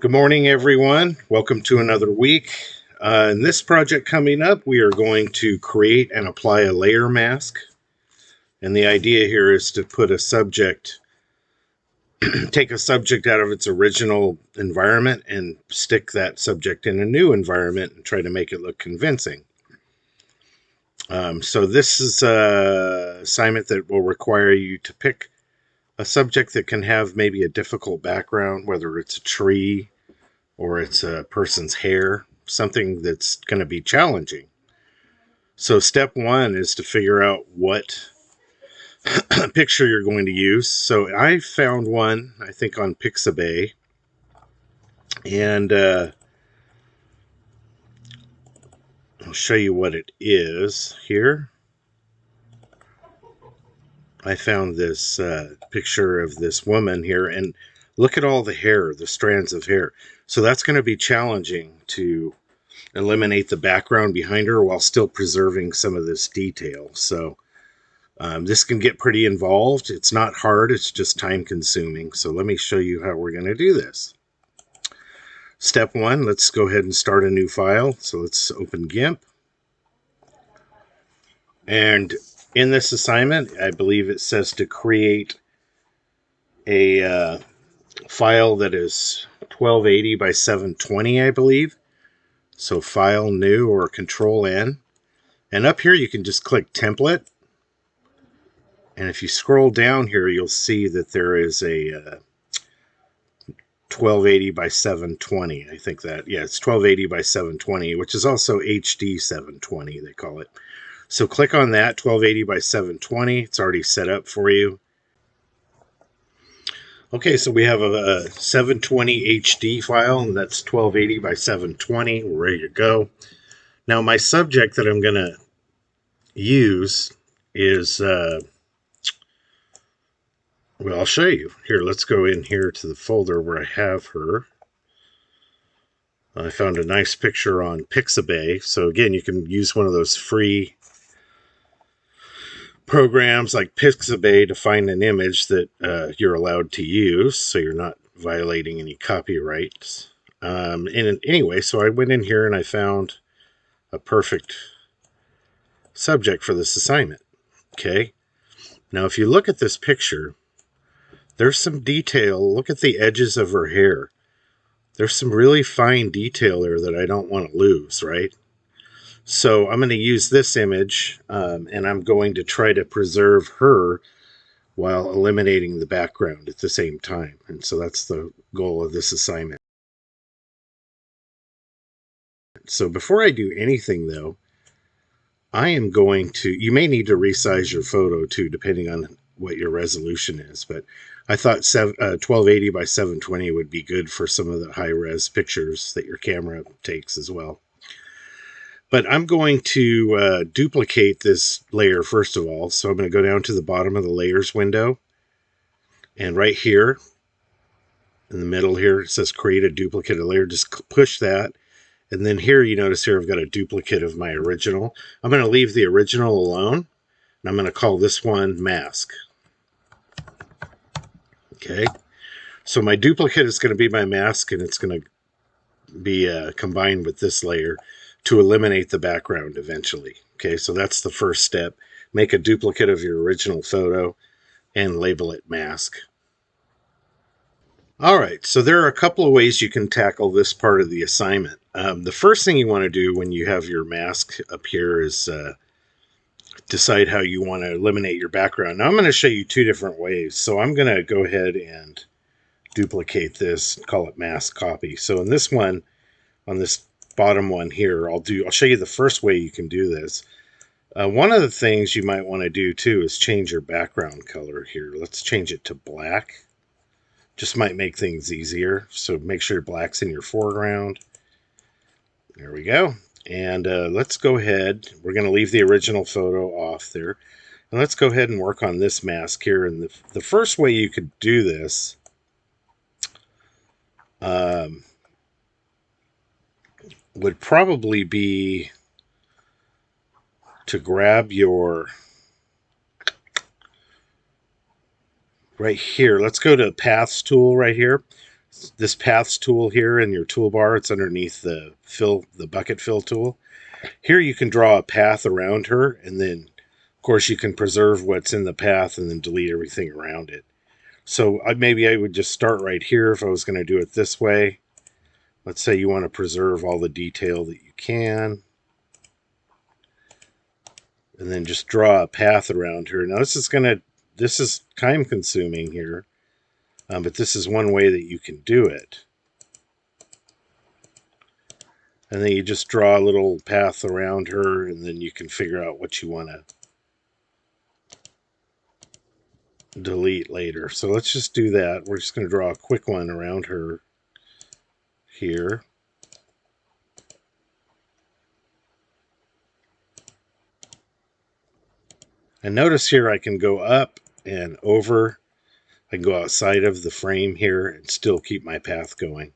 Good morning, everyone. Welcome to another week. In this project coming up, we are going to create and apply a layer mask. And the idea here is to put a subject, take a subject out of its original environment and stick that subject in a new environment and try to make it look convincing. So this is an assignment that will require you to pick a subject that can have maybe a difficult background, whether it's a tree, or it's a person's hair, something that's going to be challenging. So step one is to figure out what picture you're going to use. So I found one, I think, on Pixabay, and I'll show you what it is here. I found this picture of this woman here, and look at all the hair, the strands of hair. So that's going to be challenging to eliminate the background behind her while still preserving some of this detail. So this can get pretty involved. It's not hard, it's just time consuming. So let me show you how we're going to do this. Step one, let's go ahead and start a new file. So let's open GIMP. And in this assignment, I believe it says to create a file that is 1280 by 720, I believe. So File, New, or Control N. And up here you can just click Template. And if you scroll down here, you'll see that there is a 1280 by 720. I think that, yeah, it's 1280 by 720, which is also HD 720, they call it. So click on that, 1280 by 720. It's already set up for you. Okay, so we have a 720 HD file, and that's 1280 by 720. We're ready to go. Now, my subject that I'm going to use is, well, I'll show you. Here, let's go in here to the folder where I have her. I found a nice picture on Pixabay. So again, you can use one of those free programs like Pixabay to find an image that you're allowed to use, so you're not violating any copyrights. And anyway, so I went in here and I found a perfect subject for this assignment. Okay. Now, if you look at this picture, there's some detail. Look at the edges of her hair. There's some really fine detail there that I don't want to lose, right? So I'm going to use this image, and I'm going to try to preserve her while eliminating the background at the same time. And so that's the goal of this assignment. So before I do anything, though, I am going to, you may need to resize your photo too, depending on what your resolution is, but I thought 1280 by 720 would be good for some of the high-res pictures that your camera takes as well. But I'm going to duplicate this layer first of all. So I'm going to go down to the bottom of the layers window. And right here, in the middle here, it says create a duplicate of layer. Just push that. And then here, you notice here, I've got a duplicate of my original. I'm going to leave the original alone. And I'm going to call this one mask. Okay. So my duplicate is going to be my mask, and it's going to be combined with this layer to eliminate the background eventually. Okay, so that's the first step. Make a duplicate of your original photo and label it mask. All right, so there are a couple of ways you can tackle this part of the assignment. The first thing you want to do when you have your mask up here is decide how you want to eliminate your background. Now I'm going to show you two different ways. So I'm going to go ahead and duplicate this, call it mask copy. So in this one, on this bottom one here, I'll show you the first way you can do this. One of the things you might want to do too is change your background color here. Let's change it to black. Just might make things easier. So make sure black's in your foreground. There we go. And let's go ahead. We're going to leave the original photo off there. And let's go ahead and work on this mask here. And the first way you could do this would probably be to grab your, right here, let's go to Paths tool right here. this paths tool here in your toolbar. It's underneath the bucket fill tool. Here you can draw a path around her, and then of course you can preserve what's in the path and then delete everything around it. So maybe I would just start right here if I was going to do it this way. Let's say you want to preserve all the detail that you can. And then just draw a path around her. Now this is time consuming here, but this is one way that you can do it. And then you just draw a little path around her, and then you can figure out what you want to delete later. So let's just do that. We're just going to draw a quick one around her here. And notice here I can go up and over. I can go outside of the frame here and still keep my path going.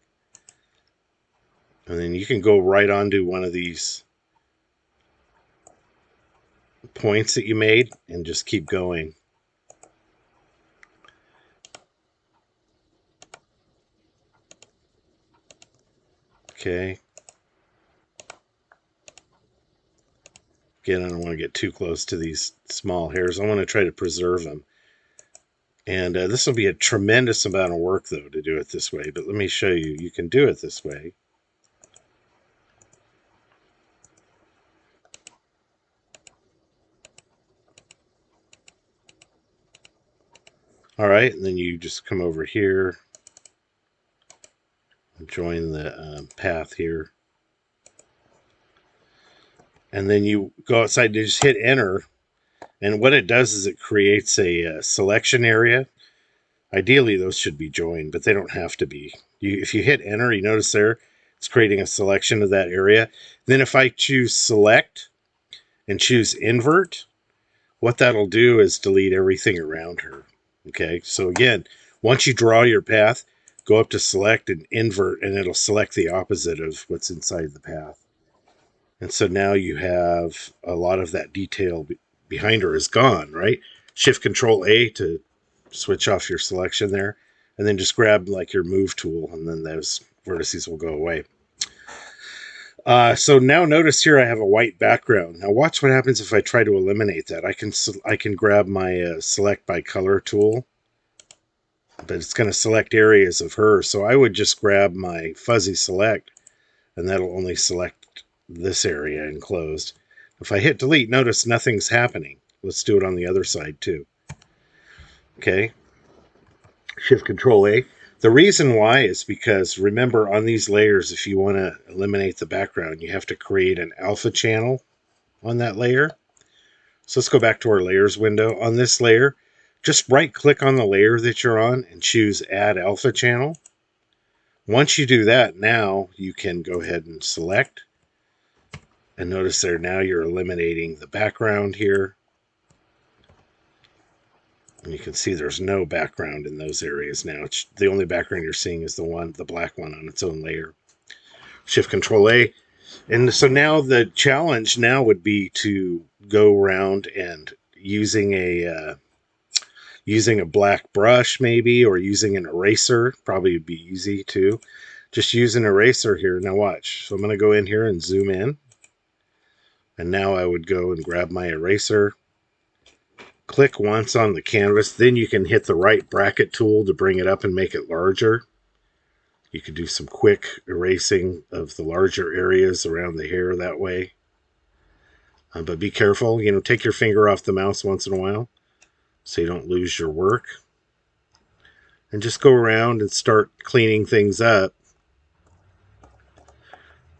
And then you can go right onto one of these points that you made and just keep going. Okay. Again, I don't want to get too close to these small hairs. I want to try to preserve them. And this will be a tremendous amount of work, though, to do it this way. But let me show you. You can do it this way. All right, and then you just come over here and join the path here. And then you go outside and just hit enter. And what it does is it creates a selection area. Ideally, those should be joined, but they don't have to be. If you hit enter, you notice there, it's creating a selection of that area. Then if I choose select and choose invert, what that'll do is delete everything around her. Okay, so again, once you draw your path, go up to select and invert, and it'll select the opposite of what's inside the path. And so now you have a lot of that detail behind her is gone, right? Shift Control A to switch off your selection there, and then just grab like your move tool, and then those vertices will go away. So now notice here I have a white background. Now watch what happens if I try to eliminate that. I can grab my select by color tool, but it's going to select areas of her. So I would just grab my fuzzy select, and that'll only select this area enclosed. If I hit delete, notice nothing's happening. Let's do it on the other side too. Okay. Shift Control A. The reason why is because remember on these layers, if you want to eliminate the background, you have to create an alpha channel on that layer. So let's go back to our layers window. On this layer, just right click on the layer that you're on and choose add alpha channel. Once you do that, now you can go ahead and select. And notice there now you're eliminating the background here. And you can see there's no background in those areas now. The only background you're seeing is the black one on its own layer. Shift Control A. And so now the challenge now would be to go around and using a black brush maybe, or using an eraser. Probably would be easy too. Just use an eraser here. Now watch. So I'm going to go in here and zoom in. And now I would go and grab my eraser. Click once on the canvas, then you can hit the right bracket tool to bring it up and make it larger. You can do some quick erasing of the larger areas around the hair that way. But be careful, take your finger off the mouse once in a while so you don't lose your work. And just go around and start cleaning things up.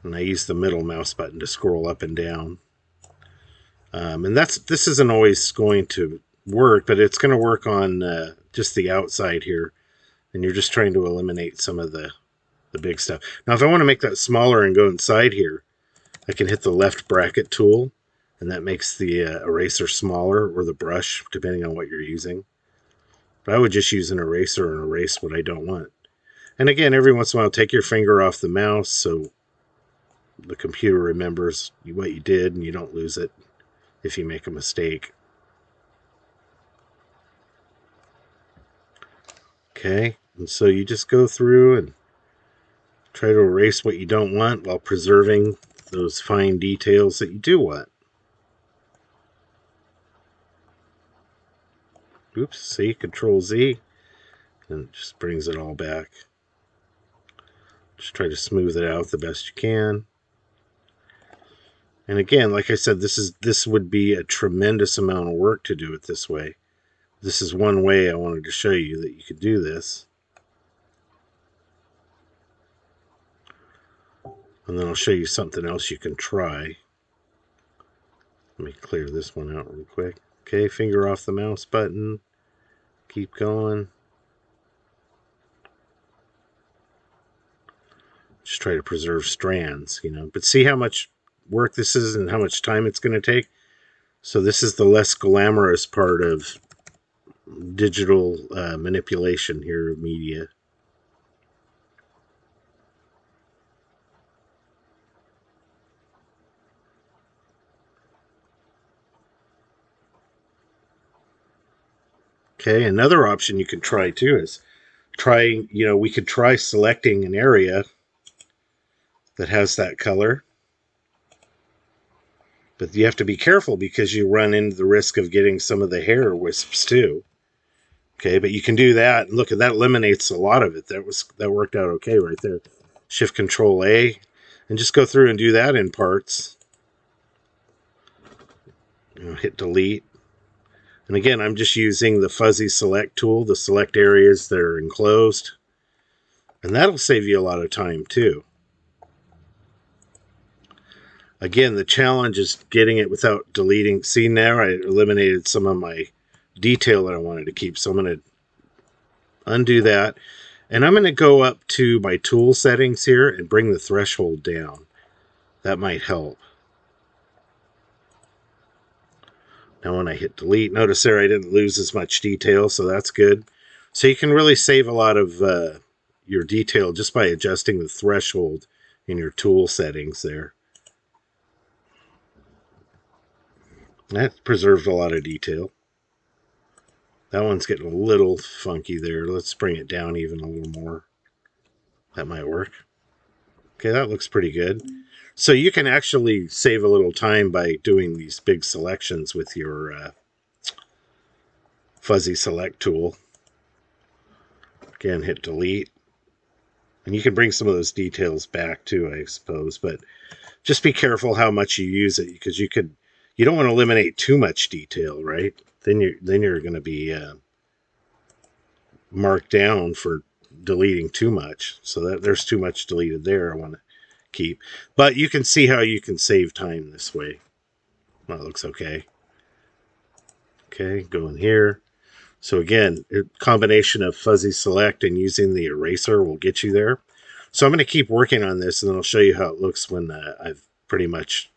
And I use the middle mouse button to scroll up and down. And this isn't always going to work, but it's going to work on just the outside here. And you're just trying to eliminate some of the big stuff. Now, if I want to make that smaller and go inside here, I can hit the left bracket tool, and that makes the eraser smaller, or the brush, depending on what you're using. But I would just use an eraser and erase what I don't want. And again, every once in a while, take your finger off the mouse so the computer remembers what you did and you don't lose it if you make a mistake. Okay. And so you just go through and try to erase what you don't want while preserving those fine details that you do want. Oops, see, Control Z, and it just brings it all back. Just try to smooth it out the best you can. And again, like I said, this would be a tremendous amount of work to do it this way. This is one way I wanted to show you that you could do this. And then I'll show you something else you can try. Let me clear this one out real quick. Okay, finger off the mouse button. Keep going. Just try to preserve strands, you know. But see how much work this is and how much time it's going to take? So this is the less glamorous part of digital manipulation here of media. Okay, another option you could try too is we could try selecting an area that has that color. But you have to be careful because you run into the risk of getting some of the hair wisps too. Okay, but you can do that. Look, that eliminates a lot of it. That worked out okay right there. Shift Control A, and just go through and do that in parts. Hit delete. And again, I'm just using the fuzzy select tool to select areas that are enclosed. And that'll save you a lot of time too. Again, the challenge is getting it without deleting. See, now I eliminated some of my detail that I wanted to keep. So I'm going to undo that. And I'm going to go up to my tool settings here and bring the threshold down. That might help. Now when I hit delete, notice there I didn't lose as much detail, so that's good. So you can really save a lot of your detail just by adjusting the threshold in your tool settings there. That preserved a lot of detail. That one's getting a little funky there. Let's bring it down even a little more. That might work. Okay, that looks pretty good. So you can actually save a little time by doing these big selections with your fuzzy select tool. Again, hit delete. And you can bring some of those details back too, I suppose. But just be careful how much you use it, because you don't want to eliminate too much detail, right? Then you're going to be marked down for deleting too much. So that there's too much deleted there I want to keep. But you can see how you can save time this way. Well, it looks okay. Okay, go in here. So again, a combination of fuzzy select and using the eraser will get you there. So I'm going to keep working on this, and then I'll show you how it looks when I've pretty much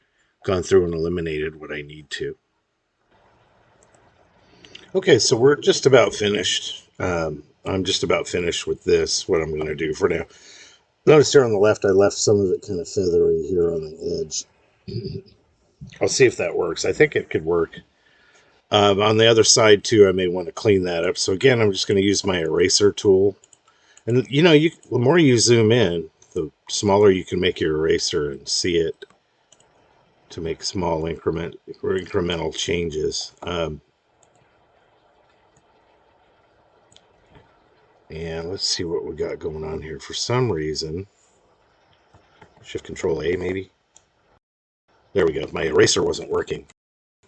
gone through and eliminated what I need to. Okay, so we're just about finished. I'm just about finished with this, what I'm going to do for now. Notice here on the left, I left some of it kind of feathery here on the edge. I'll see if that works. I think it could work. On the other side, too, I may want to clean that up. So again, I'm just going to use my eraser tool. And, you know, the more you zoom in, the smaller you can make your eraser and see it to make small incremental changes. And let's see what we got going on here. For some reason, Shift Control A maybe. There we go. My eraser wasn't working,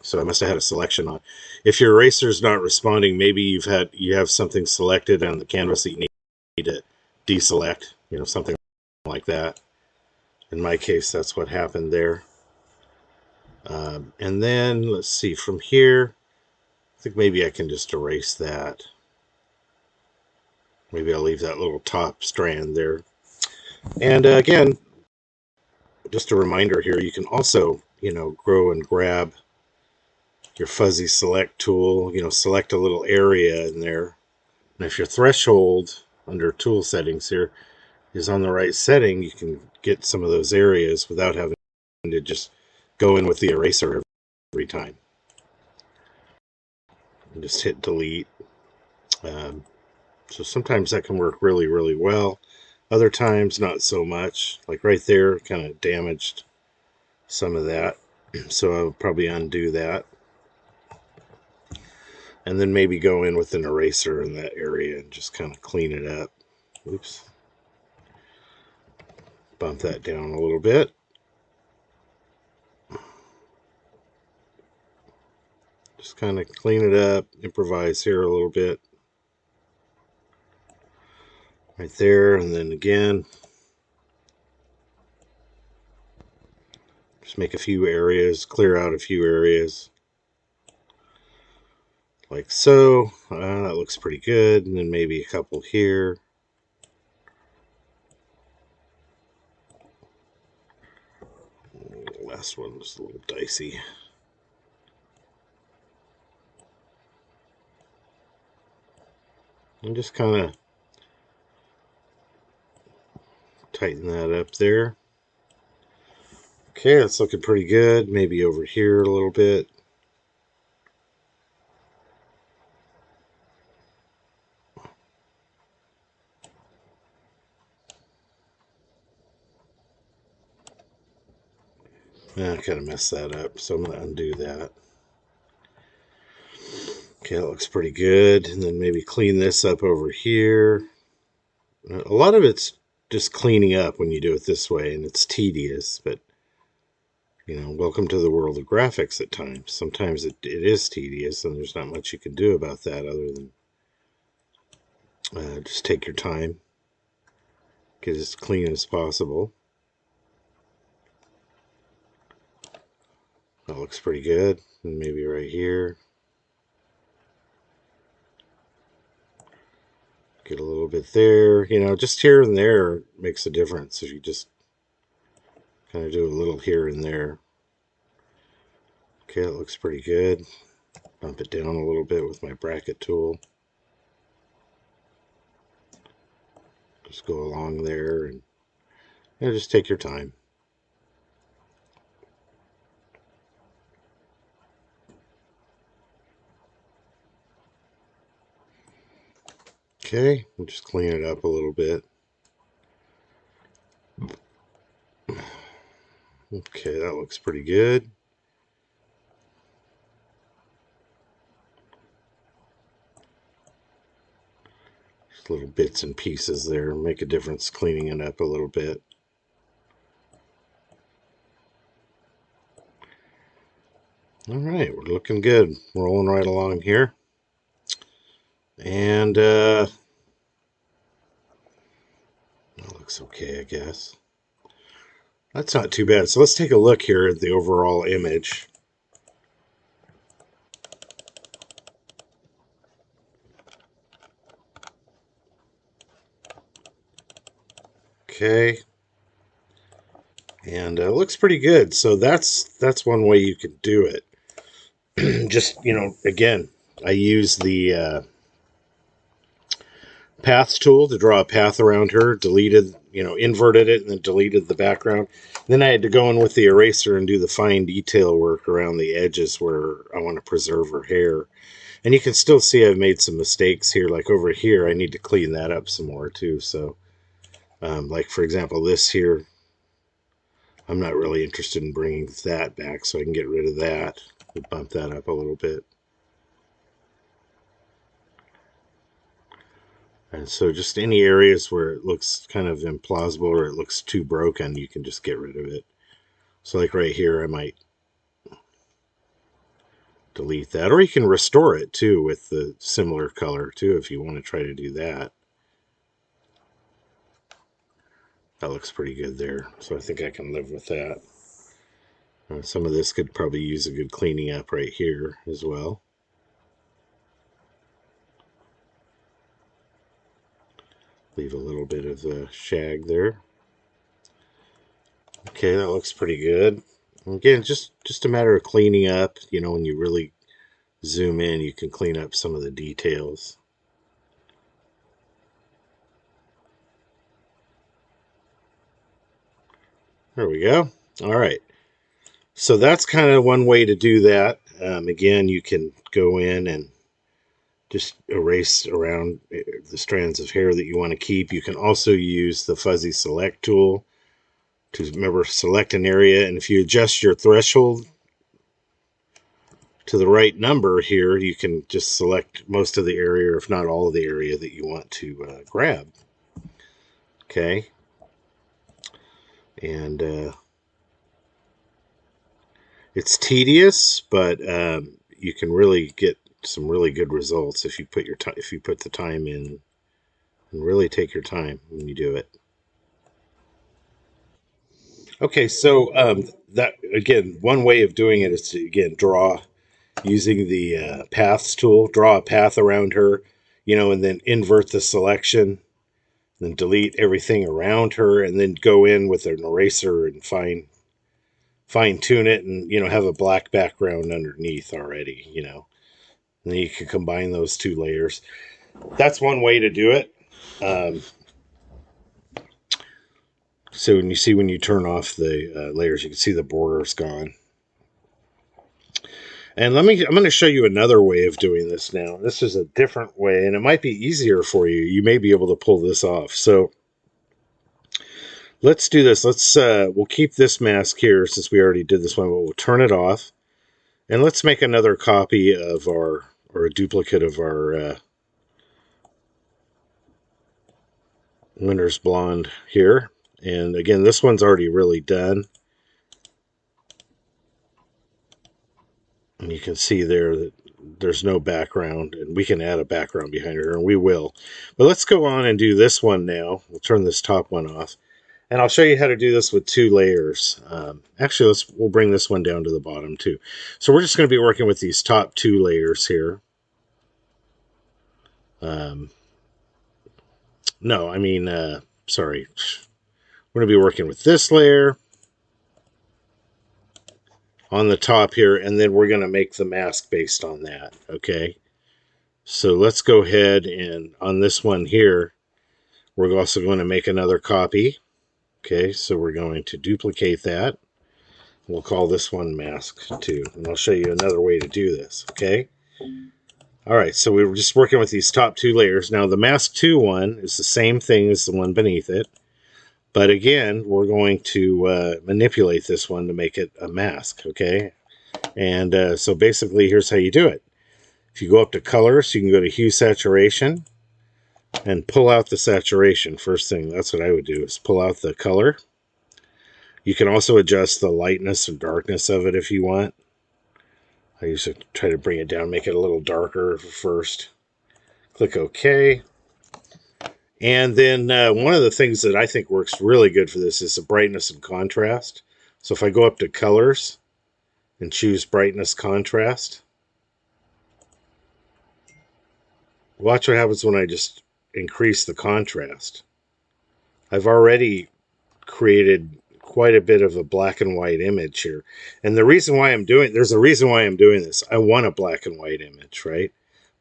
so I must have had a selection on. If your eraser is not responding, maybe you have something selected on the canvas that you need to deselect. You know, something like that. In my case, that's what happened there. And then let's see from here. I think maybe I can just erase that. Maybe I'll leave that little top strand there. And again, just a reminder here, you can also, go and grab your fuzzy select tool, select a little area in there. And if your threshold under tool settings here is on the right setting, you can get some of those areas without having to just go in with the eraser every time. And just hit delete. So sometimes that can work really, really well. Other times, not so much. Like right there, kind of damaged some of that. So I'll probably undo that. And then maybe go in with an eraser in that area and just kind of clean it up. Oops. Bump that down a little bit. Just kind of clean it up, improvise here a little bit. Right there, and then again. Just make a few areas, clear out a few areas. Like so. That looks pretty good. And then maybe a couple here. Last one was a little dicey. And just kind of tighten that up there. Okay, that's looking pretty good. Maybe over here a little bit. I kind of messed that up, so I'm going to undo that. Okay, that looks pretty good. And then maybe clean this up over here. A lot of it's just cleaning up when you do it this way, and it's tedious, but welcome to the world of graphics at times. Sometimes it is tedious, and there's not much you can do about that other than just take your time, get as clean as possible. That looks pretty good. And maybe right here. Get a little bit there. Just here and there makes a difference if you just kind of do a little here and there. Okay, that looks pretty good. Bump it down a little bit with my bracket tool. Just go along there and just take your time. Okay, we'll just clean it up a little bit. Okay, that looks pretty good. Just little bits and pieces there make a difference cleaning it up a little bit. All right, we're looking good. Rolling right along here. And that looks okay, I guess. That's not too bad. So let's take a look here at the overall image. Okay. And it looks pretty good. So that's one way you could do it. Just, again, I use the path tool to draw a path around her, deleted, inverted it and then deleted the background. Then I had to go in with the eraser and do the fine detail work around the edges where I want to preserve her hair. And you can still see I've made some mistakes here. Like over here, I need to clean that up some more too. So, like for example, this here, I'm not really interested in bringing that back, so I can get rid of that. We'll bump that up a little bit. And so just any areas where it looks kind of implausible or it looks too broken, you can just get rid of it. So like right here, I might delete that. Or you can restore it too with the similar color too if you want to try to do that. That looks pretty good there. So I think I can live with that. Some of this could probably use a good cleaning up right here as well. Leave a little bit of the shag there. Okay, that looks pretty good. Again, just a matter of cleaning up. When you really zoom in, you can clean up some of the details. There we go. All right. So that's kind of one way to do that. Again, you can go in and just erase around the strands of hair that you want to keep. You can also use the fuzzy select tool to, remember, select an area, and if you adjust your threshold to the right number here, you can just select most of the area, or if not all of the area that you want to grab. Okay, and it's tedious, but you can really get some really good results if you put the time in, and really take your time when you do it. Okay, so that again, one way of doing it is to again draw using the paths tool. Draw a path around her, and then invert the selection, then delete everything around her, and then go in with an eraser and fine tune it, and have a black background underneath already. And then you can combine those two layers. That's one way to do it. Um, so when you turn off the layers, you can see the border's gone. And I'm going to show you another way of doing this now. This is a different way, and it might be easier for you. You may be able to pull this off. So let's do this. We'll keep this mask here since we already did this one, but we'll turn it off. And let's make another copy of or a duplicate of our Winter's Blonde here. And again, this one's already really done. And you can see there that there's no background, and we can add a background behind her, and we will. But let's go on and do this one now. We'll turn this top one off. And I'll show you how to do this with 2 layers. Actually, we'll bring this one down to the bottom too. So we're just going to be working with these top 2 layers here. No, I mean, sorry. We're going to be working with this layer on the top here, and then we're going to make the mask based on that, okay? So let's go ahead and on this one here, we're also going to make another copy. Okay, so we're going to duplicate that. We'll call this one mask 2, and I'll show you another way to do this, okay? All right, so we were just working with these top 2 layers. Now the mask 2 one is the same thing as the one beneath it, but again, we're going to manipulate this one to make it a mask, okay? And so basically, here's how you do it. If you go up to colors, you can go to hue saturation and pull out the saturation. First thing, that's what I would do, is pull out the color. You can also adjust the lightness and darkness of it if you want. I usually try to bring it down, make it a little darker first. Click OK. And then one of the things that I think works really good for this is the brightness and contrast. So if I go up to colors and choose brightness contrast, watch what happens when I just increase the contrast. I've already created quite a bit of a black and white image here. And there's a reason why I'm doing this. I want a black and white image, right?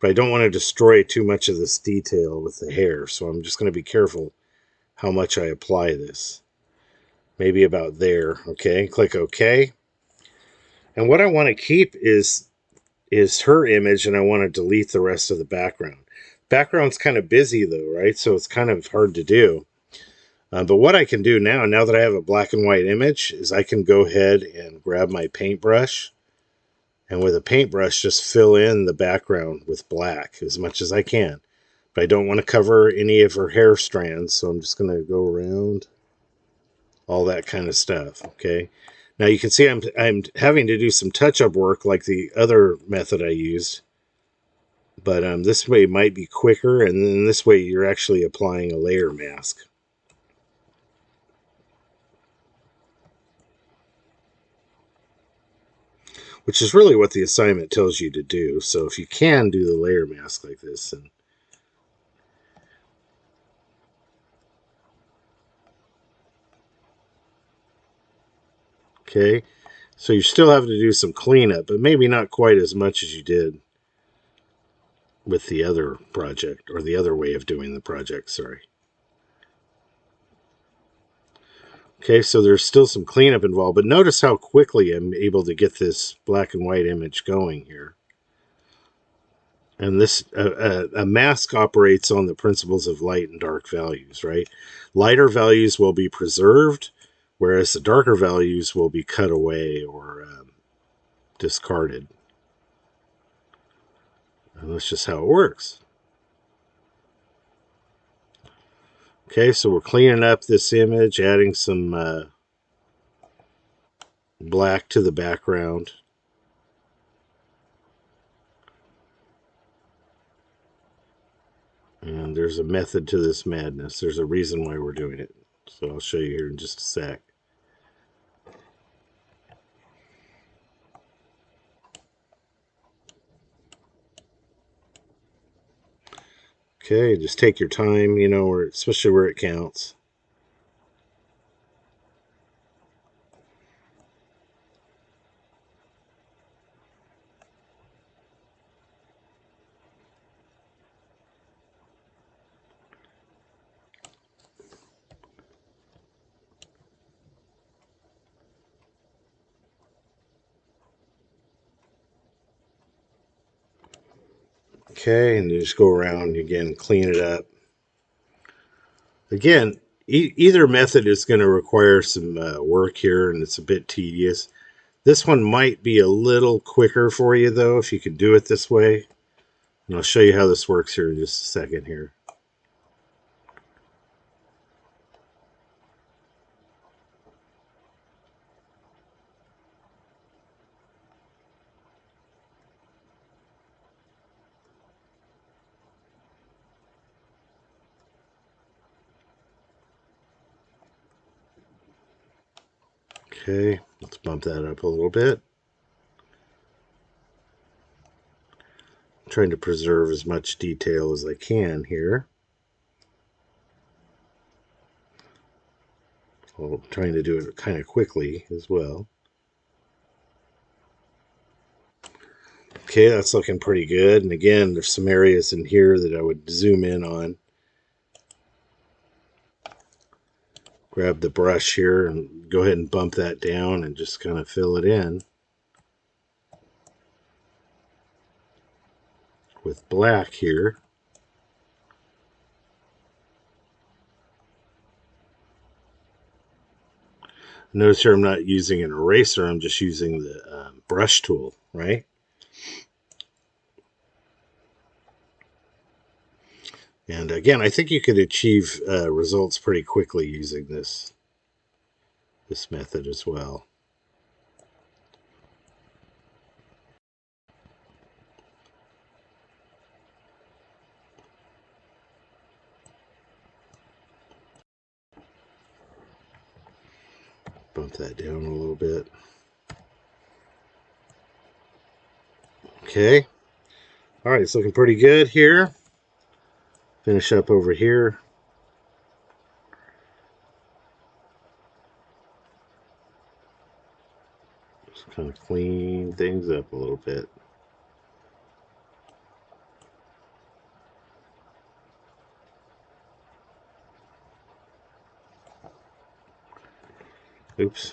But I don't want to destroy too much of this detail with the hair. So I'm just going to be careful how much I apply this. Maybe about there. Okay, click OK. And what I want to keep is her image, and I want to delete the rest of the background. Background's kind of busy though, right? So it's kind of hard to do. But what I can do now that I have a black and white image, is I can go ahead and grab my paintbrush, and with a paintbrush just fill in the background with black as much as I can. But I don't want to cover any of her hair strands, so I'm just going to go around all that kind of stuff, okay? Now you can see I'm having to do some touch-up work like the other method I used, but this way might be quicker, and then this way you're actually applying a layer mask. Which is really what the assignment tells you to do. So if you can do the layer mask like this, and okay, so you still have to do some cleanup, but maybe not quite as much as you did with the other project, or the other way of doing the project, sorry. Okay, so there's still some cleanup involved, but notice how quickly I'm able to get this black and white image going here. And this a mask operates on the principles of light and dark values, right? Lighter values will be preserved, whereas the darker values will be cut away or discarded. And that's just how it works. Okay, so we're cleaning up this image, adding some black to the background. And there's a method to this madness. There's a reason why we're doing it. So I'll show you here in just a sec. Okay, just take your time, you know, especially where it counts. Okay, and you just go around again, clean it up. Again, either method is going to require some work here, and it's a bit tedious. This one might be a little quicker for you, though, if you could do it this way. And I'll show you how this works here in just a second here. Okay, let's bump that up a little bit. I'm trying to preserve as much detail as I can here. Well, I'm trying to do it kind of quickly as well. Okay, that's looking pretty good. And again, there's some areas in here that I would zoom in on. Grab the brush here and go ahead and bump that down and just kind of fill it in with black here. Notice here I'm not using an eraser, I'm just using the brush tool, right? And again, I think you could achieve results pretty quickly using this method as well. Bump that down a little bit. Okay. All right, it's looking pretty good here. Finish up over here. Just kind of clean things up a little bit. Oops.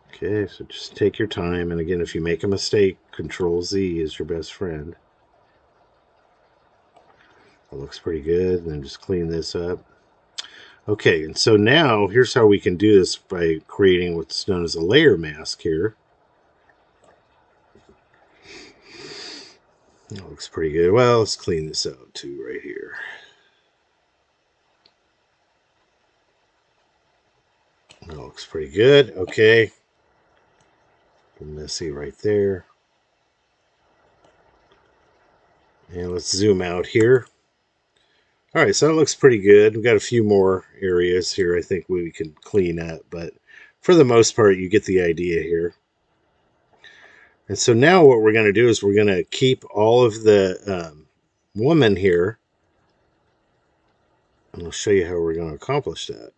Okay, so just take your time. And again, if you make a mistake, Control Z is your best friend. That looks pretty good. And then just clean this up. Okay, and so now here's how we can do this by creating what's known as a layer mask here. That looks pretty good. Well, let's clean this out too right here. That looks pretty good. Okay. Messy right there. And let's zoom out here. All right, so that looks pretty good. We've got a few more areas here I think we can clean up, but for the most part, you get the idea here. And so now what we're going to do is we're going to keep all of the woman here, and I'll show you how we're going to accomplish that.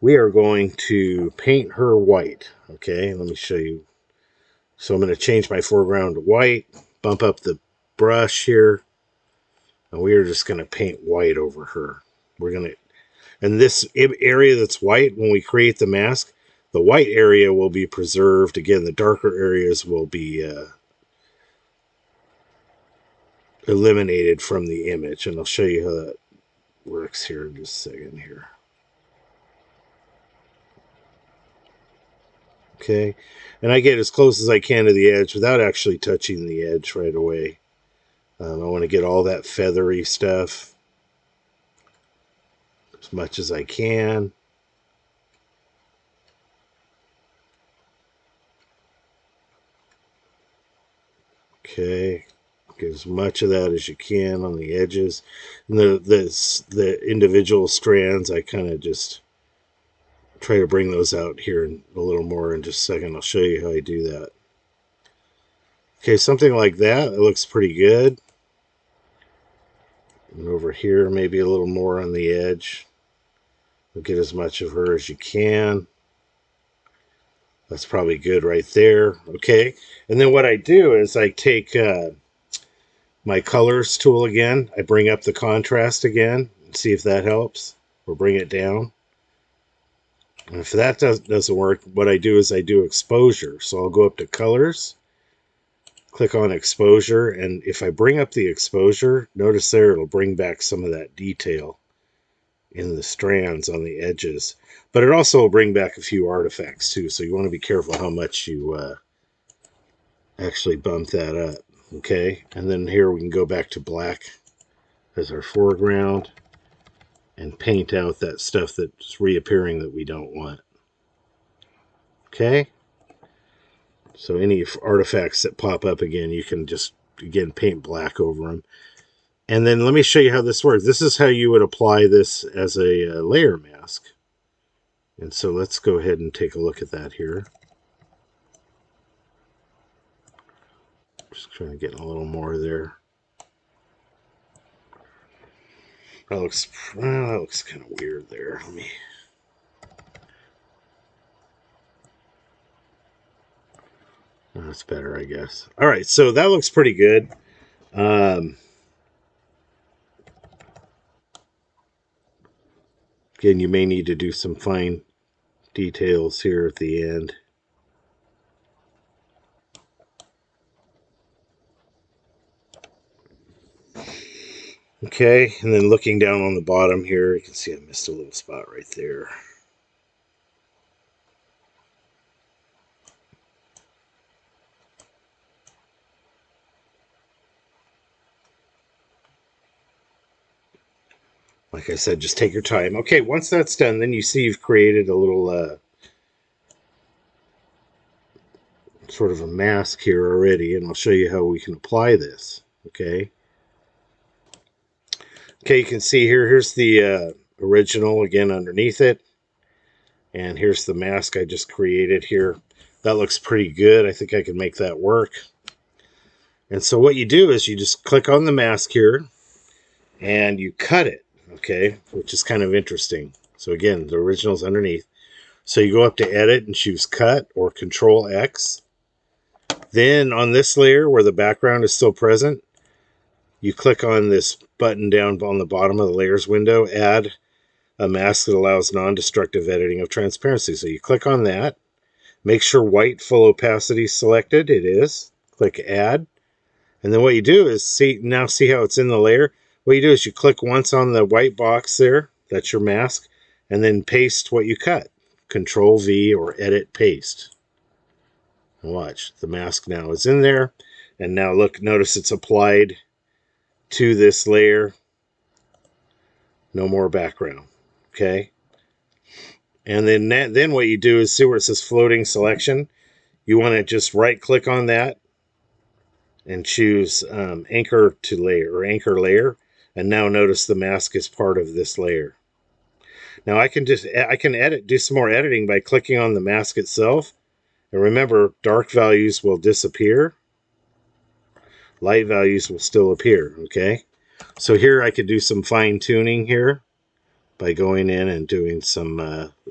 We are going to paint her white. Okay, let me show you. So I'm going to change my foreground to white, bump up the brush here, and we are just going to paint white over her. We're going to, and this area that's white, when we create the mask, The white area will be preserved. Again, the darker areas will be eliminated from the image. And I'll show you how that works here in just a second here. Okay, and I get as close as I can to the edge without actually touching the edge right away. I want to get all that feathery stuff as much as I can. Okay, get as much of that as you can on the edges. And the individual strands, I kind of just try to bring those out here a little more in just a second. I'll show you how I do that. Okay, something like that. It looks pretty good. And over here, maybe a little more on the edge. You'll get as much of her as you can. That's probably good right there. Okay, and then what I do is I take my colors tool again. I bring up the contrast again and see if that helps, or bring it down. And if that doesn't work, what I do is I do exposure. So I'll go up to colors, click on exposure, and if I bring up the exposure, notice there it'll bring back some of that detail in the strands on the edges. But it also will bring back a few artifacts too, so you want to be careful how much you actually bump that up. Okay, and then here we can go back to black as our foreground and paint out that stuff that's reappearing that we don't want. Okay, so any artifacts that pop up again, you can just, again, paint black over them. And then let me show you how this works. This is how you would apply this as a layer mask. And so let's go ahead and take a look at that here. Just trying to get a little more there. That looks kind of weird there. Let me... That's better, I guess. All right, so that looks pretty good. Again, you may need to do some fine details here at the end. Okay, and then looking down on the bottom here, you can see I missed a little spot right there. Like I said, just take your time. Okay, once that's done, then you see you've created a little sort of a mask here already, and I'll show you how we can apply this. Okay. Okay, you can see here, here's the original again underneath it. And here's the mask I just created here. That looks pretty good. I think I can make that work. And so what you do is you just click on the mask here and you cut it, okay, which is kind of interesting. So again, the original's underneath. So you go up to edit and choose cut or Control X. Then on this layer where the background is still present, you click on this button down on the bottom of the layers window, add a mask that allows non-destructive editing of transparency. So you click on that, make sure white full opacity is selected. It is. Click add. And then what you do is see how it's in the layer. What you do is you click once on the white box there, that's your mask, and then paste what you cut. Control V or edit paste. And watch, the mask now is in there. And now look, notice it's applied to this layer. No more background. Okay. And then what you do is see where it says floating selection. You want to just right click on that and choose anchor to layer or anchor layer. And now notice the mask is part of this layer. Now I can do some more editing by clicking on the mask itself. And remember, dark values will disappear. Light values will still appear, okay? So here I could do some fine tuning here by going in and doing some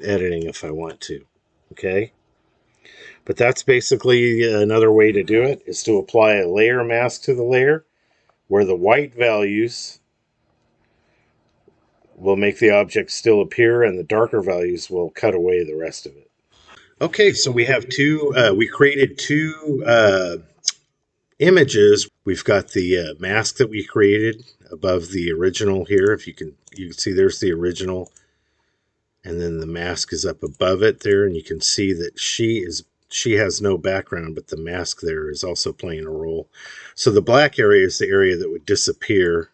editing if I want to, okay? But that's basically another way to do it, is to apply a layer mask to the layer where the white values will make the object still appear and the darker values will cut away the rest of it. Okay, so we have we created two images. We've got the mask that we created above the original here. If you can see there's the original, and then the mask is up above it there, and you can see that she has no background, but the mask there is also playing a role. So the black area is the area that would disappear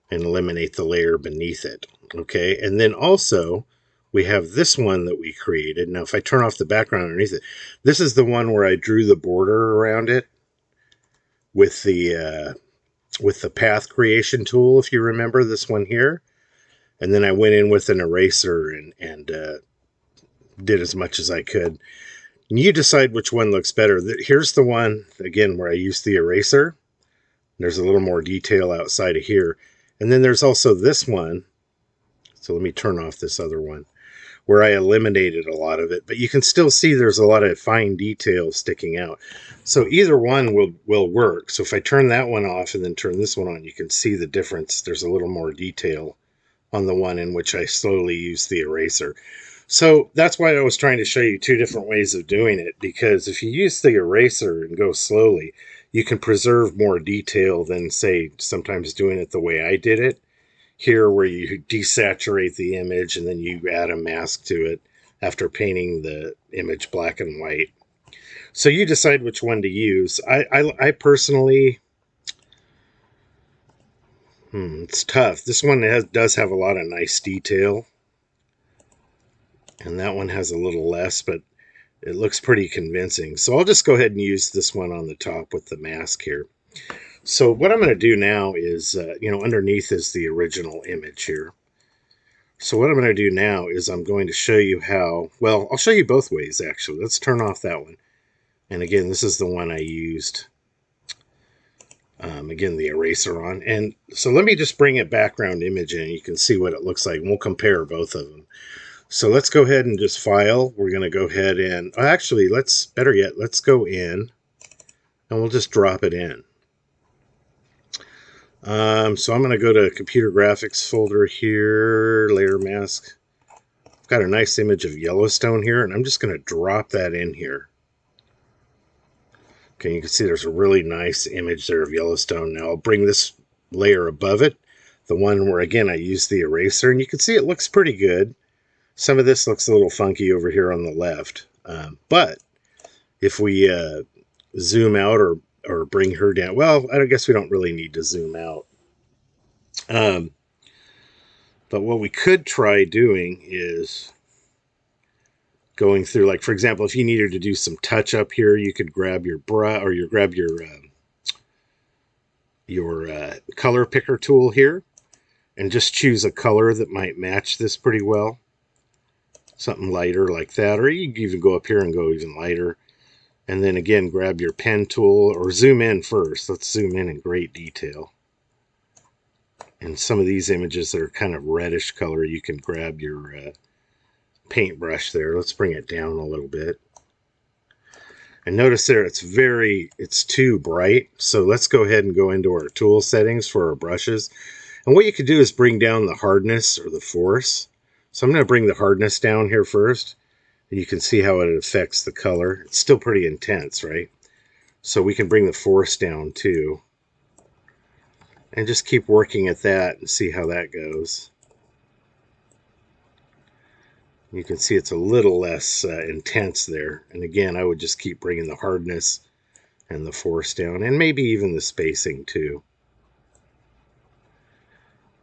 and eliminate the layer beneath it. Okay, and then also we have this one that we created. Now, if I turn off the background underneath it, this is the one where I drew the border around it with the path creation tool, if you remember this one here. And then I went in with an eraser and did as much as I could. And you decide which one looks better. Here's the one, again, where I used the eraser. There's a little more detail outside of here. And then there's also this one. So let me turn off this other one where I eliminated a lot of it. But you can still see there's a lot of fine detail sticking out. So either one will work. So if I turn that one off and then turn this one on, you can see the difference. There's a little more detail on the one in which I slowly use the eraser. So that's why I was trying to show you two different ways of doing it, because if you use the eraser and go slowly, you can preserve more detail than, say, sometimes doing it the way I did it here, where you desaturate the image and then you add a mask to it after painting the image black and white. So you decide which one to use. I personally, it's tough. This one does have a lot of nice detail, and that one has a little less, but it looks pretty convincing. So I'll just go ahead and use this one on the top with the mask here. So what I'm going to do now is, underneath is the original image here. So what I'm going to do now is I'm going to show you how, well, I'll show you both ways actually. Let's turn off that one. And again, this is the one I used, again, the eraser on. And so let me just bring a background image in. You can see what it looks like, and we'll compare both of them. So let's go ahead and just file. We're going to go ahead and, actually, better yet, let's go in and we'll just drop it in. So I'm going to go to computer graphics folder here, layer mask. I've got a nice image of Yellowstone here, and I'm just going to drop that in here. Okay, you can see there's a really nice image there of Yellowstone. Now I'll bring this layer above it, the one where, again, I used the eraser, and you can see it looks pretty good. Some of this looks a little funky over here on the left, but if we zoom out or bring her down, well, I guess we don't really need to zoom out. But what we could try doing is going through, like, for example, if you needed to do some touch up here, you could grab your brush, or you grab your color picker tool here and just choose a color that might match this pretty well. Something lighter like that, or you can even go up here and go even lighter. And then again, grab your pen tool or zoom in first. Let's zoom in great detail. And some of these images that are kind of reddish color, you can grab your paintbrush there. Let's bring it down a little bit. And notice there it's too bright. So let's go ahead and go into our tool settings for our brushes. And what you can do is bring down the hardness or the force. So I'm going to bring the hardness down here first. And you can see how it affects the color. It's still pretty intense, right? So we can bring the force down too. And just keep working at that and see how that goes. You can see it's a little less intense there. And again, I would just keep bringing the hardness and the force down, and maybe even the spacing too.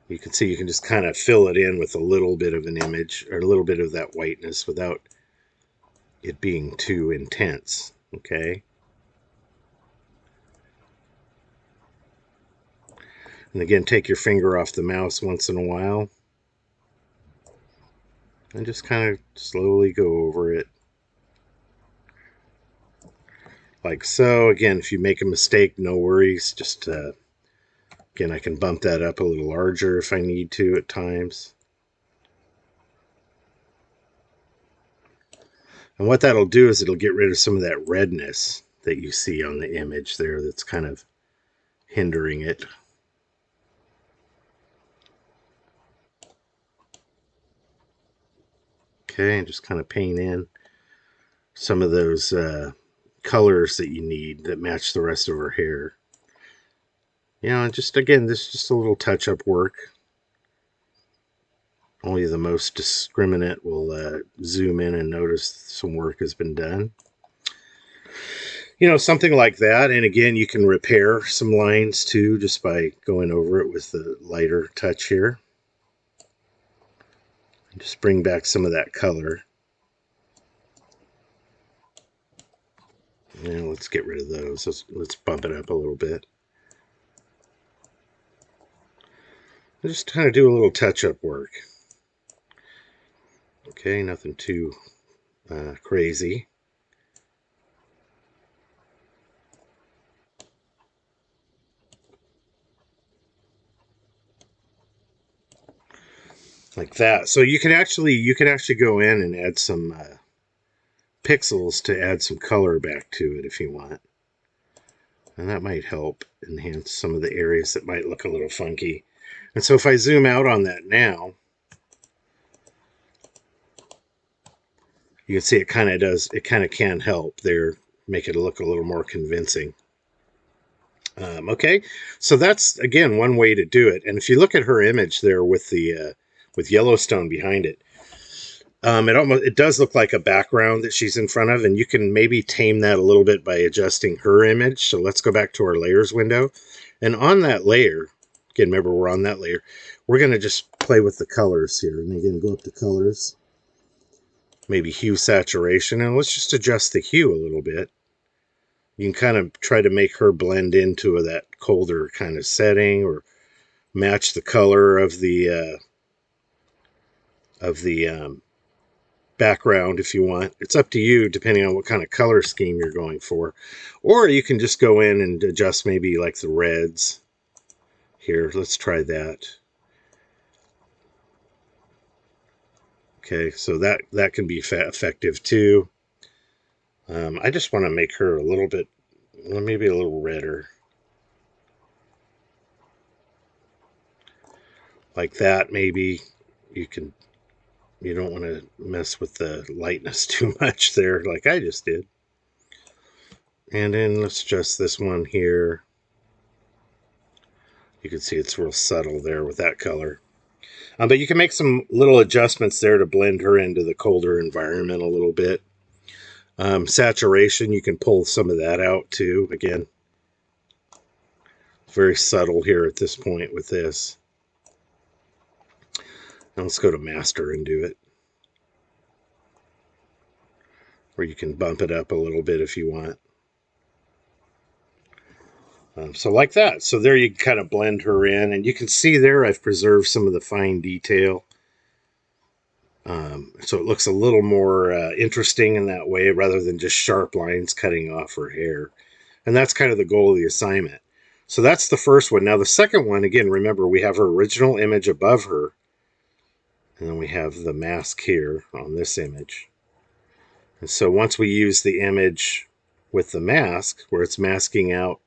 You can see you can just kind of fill it in with a little bit of an image, or a little bit of that whiteness without it being too intense, okay? And again, take your finger off the mouse once in a while. And just kind of slowly go over it. Like so. Again, if you make a mistake, no worries. Just, again, I can bump that up a little larger if I need to at times. And what that'll do is it'll get rid of some of that redness that you see on the image there that's kind of hindering it. Okay, and just kind of paint in. some of those colors that you need that match the rest of her hair. You know, just again, this is just a little touch-up work. Only the most discriminate will zoom in and notice some work has been done. You know, something like that. And again, you can repair some lines too just by going over it with the lighter touch here. Just bring back some of that color. And let's get rid of those. Let's bump it up a little bit. Just kind of do a little touch-up work. Okay, nothing too crazy. Like that. So you can actually go in and add some pixels to add some color back to it if you want. And that might help enhance some of the areas that might look a little funky. And so if I zoom out on that now, you can see it kind of can help there, make it look a little more convincing. Okay, so that's again one way to do it. And if you look at her image there with the with Yellowstone behind it, it does look like a background that she's in front of, and you can maybe tame that a little bit by adjusting her image. So let's go back to our layers window, and on that layer, again, remember we're on that layer, we're going to just play with the colors here, and again, go up to colors, maybe hue saturation, and let's just adjust the hue a little bit. You can kind of try to make her blend into that colder kind of setting, or match the color of the background if you want. It's up to you depending on what kind of color scheme you're going for. Or you can just go in and adjust maybe like the reds. Here, let's try that. Okay, so that can be effective too. I just want to make her a little bit, maybe a little redder. Like that, maybe. You don't want to mess with the lightness too much there, like I just did. And then let's adjust this one here. You can see it's real subtle there with that color. But you can make some little adjustments there to blend her into the colder environment a little bit. Saturation, you can pull some of that out too. Again, very subtle here at this point with this. Now let's go to master and do it. Or you can bump it up a little bit if you want. So like that. So there you can kind of blend her in. And you can see there I've preserved some of the fine detail. So it looks a little more interesting in that way rather than just sharp lines cutting off her hair. And that's kind of the goal of the assignment. So that's the first one. Now the second one, again, remember we have her original image above her. And then we have the mask here on this image. And so once we use the image with the mask, where it's masking out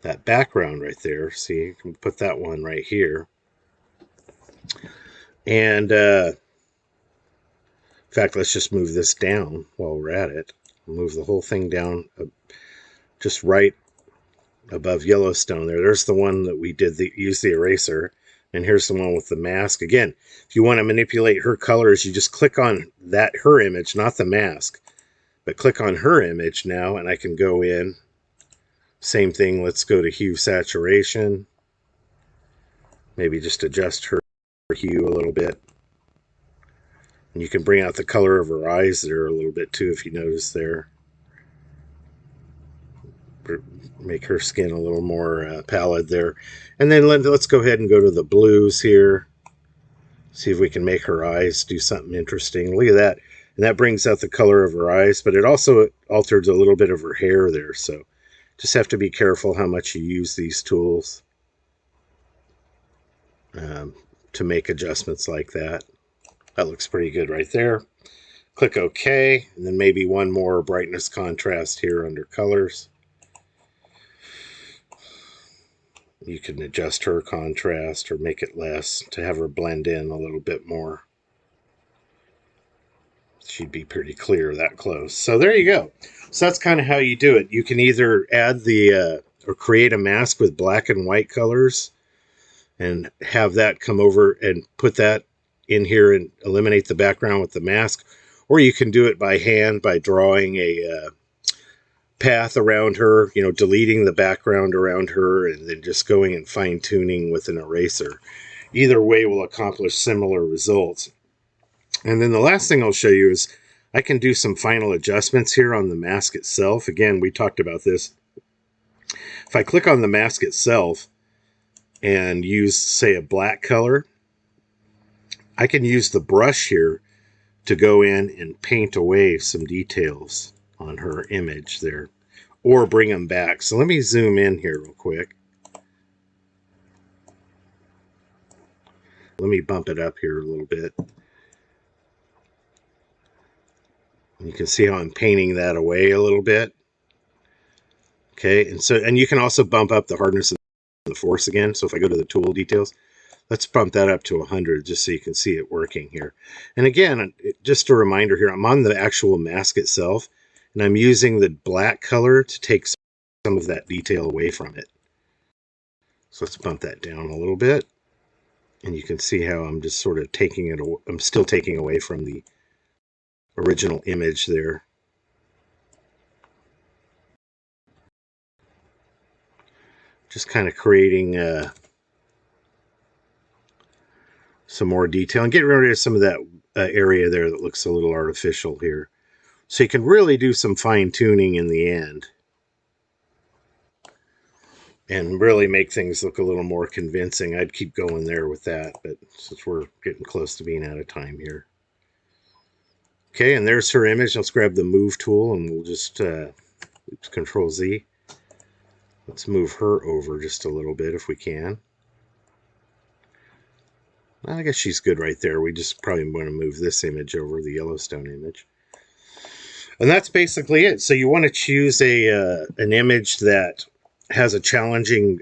that background right there, see, you can put that one right here. And in fact, let's just move this down while we're at it. Move the whole thing down just right above Yellowstone there. There's the one that we did use the eraser. And here's the one with the mask. Again, if you want to manipulate her colors, you just click on her image, not the mask. But click on her image now, and I can go in. Same thing, let's go to hue saturation. Maybe just adjust her hue a little bit. And you can bring out the color of her eyes there a little bit too, if you notice there. Make her skin a little more pallid there. And then let's go ahead and go to the blues here. See if we can make her eyes do something interesting. Look at that. And that brings out the color of her eyes, but it also alters a little bit of her hair there. So just have to be careful how much you use these tools to make adjustments like that. That looks pretty good right there. Click OK, and then maybe one more brightness contrast here under colors. You can adjust her contrast or make it less to have her blend in a little bit more. she'd be pretty clear that close. So there you go. So that's kind of how you do it. You can either add the or create a mask with black and white colors and have that come over and put that in here and eliminate the background with the mask, or you can do it by hand by drawing a path around her, you know, deleting the background around her and then just going and fine-tuning with an eraser. Either way will accomplish similar results. And then the last thing I'll show you is I can do some final adjustments here on the mask itself. Again, we talked about this. If I click on the mask itself and use, say, a black color, I can use the brush here to go in and paint away some details on her image there, or bring them back. So let me zoom in here real quick. Let me bump it up here a little bit. You can see how I'm painting that away a little bit. Okay, and you can also bump up the hardness and the force again. So if I go to the tool details, let's bump that up to 100 just so you can see it working here. And again, just a reminder here, I'm on the actual mask itself, and I'm using the black color to take some of that detail away from it. So let's bump that down a little bit. And you can see how I'm just sort of taking it, I'm still taking away from the original image there. Just kind of creating some more detail and get rid of some of that area there that looks a little artificial here. So you can really do some fine tuning in the end and really make things look a little more convincing. I'd keep going there with that, but since we're getting close to being out of time here. Okay, and there's her image. Let's grab the move tool and we'll just Control Z. Let's move her over just a little bit if we can. Well, I guess she's good right there. We just probably want to move this image over, the Yellowstone image. And that's basically it. So you want to choose an image that has a challenging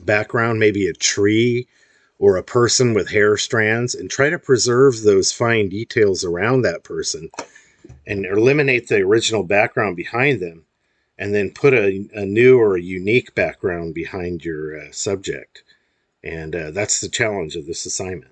background, maybe a tree or a person with hair strands, and try to preserve those fine details around that person and eliminate the original background behind them, and then put a new or a unique background behind your subject. And that's the challenge of this assignment.